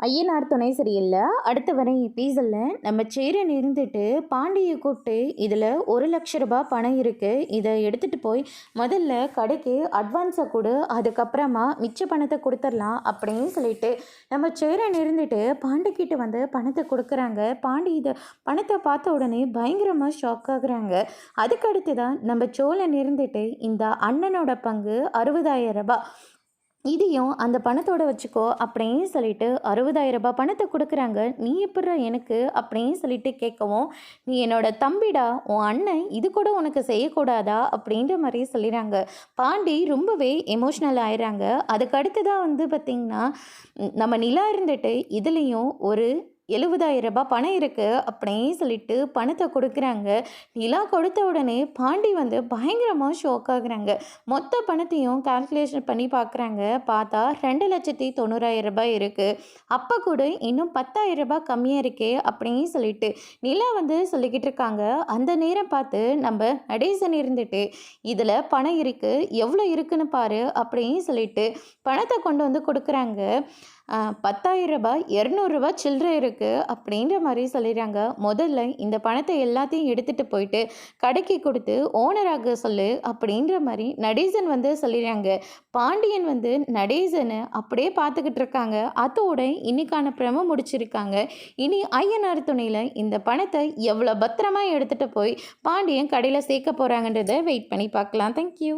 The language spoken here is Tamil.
ஐயனார் துணை சரியில்ல. அடுத்து வர எபிசோடில் நம்ம சேரன் இருந்துட்டு பாண்டியை கூப்பிட்டு இதில் ரூ. 1,00,000 பணம் இருக்குது, இதை எடுத்துகிட்டு போய் முதல்ல கடைக்கு அட்வான்ஸை கொடு, அதுக்கப்புறமா மிச்ச பணத்தை கொடுத்துடலாம் அப்படின்னு சொல்லிட்டு நம்ம சேரன் இருந்துட்டு பாண்டிக்கிட்ட வந்து பணத்தை கொடுக்குறாங்க. பாண்டி இதை பணத்தை பார்த்த உடனே பயங்கரமாக ஷாக் ஆகுறாங்க. அதுக்கடுத்து தான் நம்ம சோழன் இருந்துட்டு இந்த அண்ணனோட பங்கு 60,000 இதையும் அந்த பணத்தோட வச்சுக்கோ அப்படின்னு சொல்லிட்டு 60,000 பணத்தை கொடுக்குறாங்க. நீ எப்பட்றா எனக்கு அப்படின்னு சொல்லிட்டு கேட்கவும், நீ என்னோட தம்பிடா, உன் அண்ணன் இது கூட உனக்கு செய்யக்கூடாதா அப்படின்ற மாதிரி சொல்லிடுறாங்க. பாண்டி ரொம்பவே எமோஷ்னல் ஆயிடுறாங்க. அதுக்கு அடுத்ததாக வந்து பார்த்திங்கன்னா நம்ம நிலா இருந்துட்டு இதுலேயும் ஒரு 70,000 பணம் இருக்குது அப்படின்னு சொல்லிட்டு பணத்தை கொடுக்குறாங்க. நிலா கொடுத்த உடனே பாண்டி வந்து பயங்கரமாக ஷோக் ஆகுறாங்க. மொத்த பணத்தையும் கால்குலேஷன் பண்ணி பார்க்குறாங்க. பார்த்தா 2,90,000 இருக்குது. அப்போ கூட இன்னும் 10,000 கம்மியாக இருக்கே அப்படின்னு சொல்லிட்டு நிலா வந்து சொல்லிக்கிட்டு இருக்காங்க. அந்த நேரம் பார்த்து நம்ம நடேசன் இருந்துட்டு இதில் பணம் இருக்குது, எவ்வளோ இருக்குன்னு பாரு அப்படின்னு சொல்லிட்டு பணத்தை கொண்டு வந்து கொடுக்குறாங்க. 10,000 200 சில்லறை இருக்குது அப்படின்ற மாதிரி சொல்லிடுறாங்க. முதல்ல இந்த பணத்தை எல்லாத்தையும் எடுத்துகிட்டு போயிட்டு கடைக்கு கொடுத்து ஓனராக சொல்லு அப்படின்ற மாதிரி நடேசன் வந்து சொல்லிடுறாங்க. பாண்டியன் வந்து நடேசனை அப்படியே பார்த்துக்கிட்டு இருக்காங்க. அதோட இன்னைக்கான பிரம முடிச்சிருக்காங்க. இனி ஐயனார் துணையில் இந்த பணத்தை எவ்வளோ பத்திரமா எடுத்துகிட்டு போய் பாண்டியன் கடையில் சேர்க்க போகிறாங்கன்றதை வெயிட் பண்ணி பார்க்கலாம். தேங்க்யூ.